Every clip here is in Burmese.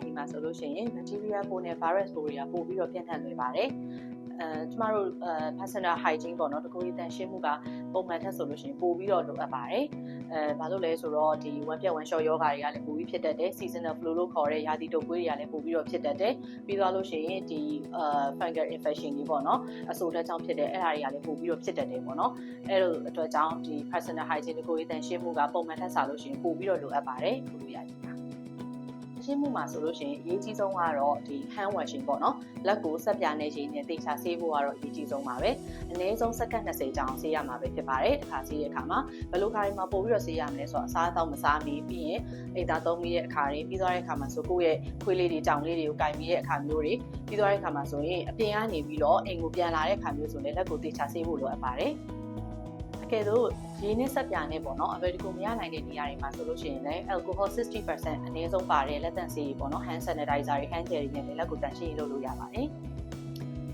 ဒီမှာဆိုလို့ရှိရင် bacteria ပိုးနဲ့ virus ပိုးတွေကပို့ပြီးတော့ပြန့်နှံ့လွယ်ပါတယ်ကျမတို့personal hygiene ပေါ့နော်တကူကြီးတန်ရှင်းမှုကပုံမှန်ထက်ဆိုလို့ရှိရင်ပို့ပြီးတော့လိုအပ်ပါတယ်ဘာလို့လဲဆိုတော့ဒီone piece one shot ယောဂါတွေကလည်းပို့ပြီးဖြစ်တတ်တယ် seasonal flu လို့ခေါ်တဲ့ရာသီတုပ်ကွေးတွေကလည်းပို့ပြီးတော့ဖြစ်တတ်တယ်ပြီးသွားလို့ရှိရင်ဒီfungal infection တွေပေါ့နော်အဆိုးတက်ကြောင့်ဖြစ်တဲ့အဲ့ဒါတွေကလည်းပို့ပြီးတော့ဖြစ်တတ်တယ်ပေါ့နော်အဲ့လိုအတွက်ကြောင့်ဒီ personal hygiene တကူကြီးတန်ရှင်းမှုကပုံမှန်ထက်စားလို့ရှိရင်ပို့ပြီးတော့လိုအပ်ပါတယ်လို့ရည်ရှင်းမှုမှာဆိုလို့ရှိရင်အရေးကြီးဆုံးကတော့ဒီ hand washing ပေါ့နော်လက်ကိုဆက်ပြားနဲ့ရေနဲ့သေချာဆေးဖို့ကတော့အရေးကြီးဆုံးပါပဲအနည်းဆုံးစက္ကန့်20ကြာအောင်ဆေးရမှာပဲဖြစ်ပါတယ်တစ်ခါဆေးတဲ့အခါမှာဘယ်လိုခါတွေမှာပို့ပြီးတော့ဆေးရမလဲဆိုတော့အစားအသောက်မစားမီပြီးရင်အိမ်သာသုံးပြီးတဲ့အခါတွေပြီးသွားတဲ့အခါမှာဆိုကိုယ့်ရဲ့ခွေးလေးတွေကြောင်လေးတွေကိုကင်ပြီးတဲ့အခါမျိုးတွေပြီးသွားတဲ့အခါမှာဆိုရင်အပြင်ကနေပြီးတော့အိမ်ကိုပြန်လာတဲ့အခါမျိုးဆိုရင်လက်ကိုသေချာဆေးဖို့လိုအပ်ပါတယ်ကဲတော့ရင်းနှီးဆက်ပြာနဲ့ပေါ့နော်အဘယ်ဒီကိုမရနိုင်တဲ့နေရာတွေမှာဆိုလို့ရှိရင်လည်း alcohol 60% အနည်းဆုံးပါတဲ့လက်သန့်ဆေးတွေပေါ့နော် hand sanitizer တွေ hand gel တွေနဲ့လည်းလက်ကိုတန့်ရှင်းလုပ်လို့ရပါတယ်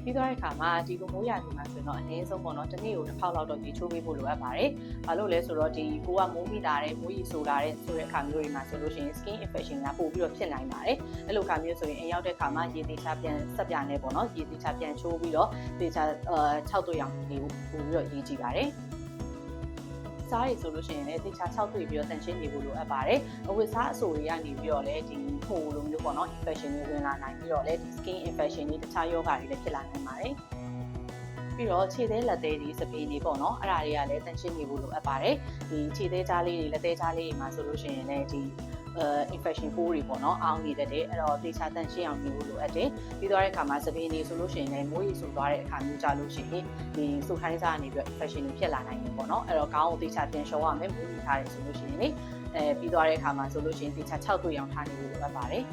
ပြီးတော့အခါမှာဒီလိုမိုးရာသီမှာဆိုတော့အနည်းဆုံးပေါ့နော်တစ်နေ့ကိုတစ်ခေါက်လောက်တော့ရေချိုးပေးဖို့လိုအပ်ပါတယ်ဘာလို့လဲဆိုတော့ဒီကိုကမိုးမိလာတဲ့မိုးရီဆိုလာတဲ့ဆိုတဲ့အခါမျိုးတွေမှာဆိုလို့ရှိရင် skin infection ကပို့ပြီးတော့ဖြစ်နိုင်ပါတယ်အဲ့လိုအခါမျိုးဆိုရင်အိမ်ရောက်တဲ့အခါမှာရေသေးချာပြန်ဆက်ပြာနဲ့ပေါ့နော်ရေသေးချာပြန်ချိုးပြီးတော့သေချာ6သွေးအောင်နေဖို့ပို့ပြီးတော့ရေးကြည့်ပါတယ်စားရည်ဆိုလို့ရှိရင်လည်းသေချာ6တွေ့ပြီးတော့တန်ရှင်းနေဖို့လိုအပ်ပါတယ်။အဝတ်စားအဆိုတွေကနေပြီးတော့လည်းဒီဟိုလိုမျိုးပေါ့နော် infection တွေဝင်လာနိုင်ပြီးတော့လည်းဒီ skin infection တွေတခြားရောဂါတွေလည်းဖြစ်လာနိုင်ပါတယ်။ပြီးတော့ခြေသေးလက်သေးတွေစပင်းတွေပေါ့နော်အဲ့ဒါတွေကလည်းတန်ရှင်းနေဖို့လိုအပ်ပါတယ်။ဒီခြေသေးကြားလေးတွေလက်သေးကြားလေးတွေမှာဆိုလို့ရှိရင်လည်းဒီinfection ပိုးတွေပေါ့နော်အောင်းနေတတ်တယ်အဲ့တော့သေချာတန်ရှင်းအောင်နေဖို့လိုအပ်တယ်ပြီးတော့တဲ့အခါမှာစပင်းတွေဆိုလို့ရှိရင်လည်းမိုးရီဆူသွားတဲ့အခါမျိုးကြလို့ရှိရင်ဒီဆူခိုင်းစားကနေပြီး infection တွေဖြစ်လာနိုင်တယ်ပေါ့နော်အဲ့တော့ခေါင်းကိုသေချာပြန်ရှော်ရမယ်မိုးရီထားတယ်ဆိုလို့ရှိရင်လေပြီးတော့တဲ့အခါမှာဆိုလို့ရှိရင်သေချာ6တွေ့အောင်ထားနေဖို့လိုအပ်ပါတယ်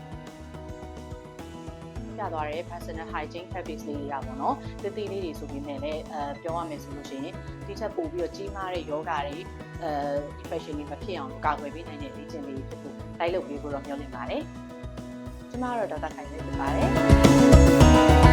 ပြသွားတဲ့ personal hygiene habits လေးတွေကပေါ့နော်တတိလေးတွေဆိုပြီးနဲ့လည်းပြောရမယ်ဆိုလို့ရှိရင်ဒီချက်ပို့ပြီးတော့ကြီးမားတဲ့ယောဂါတွေinfection တွေမဖြစ်အောင်ကာကွယ်ပေးနိုင်တဲ့လေ့ကျင့်လေးဖြစ်ဖို့လိုက်လုပ်ပေးဖို့တော့မျှော်လင့်ပါတယ်ကျမကတော့ဒေါက်တာခိုင်လေးဖြစ်ပါတယ်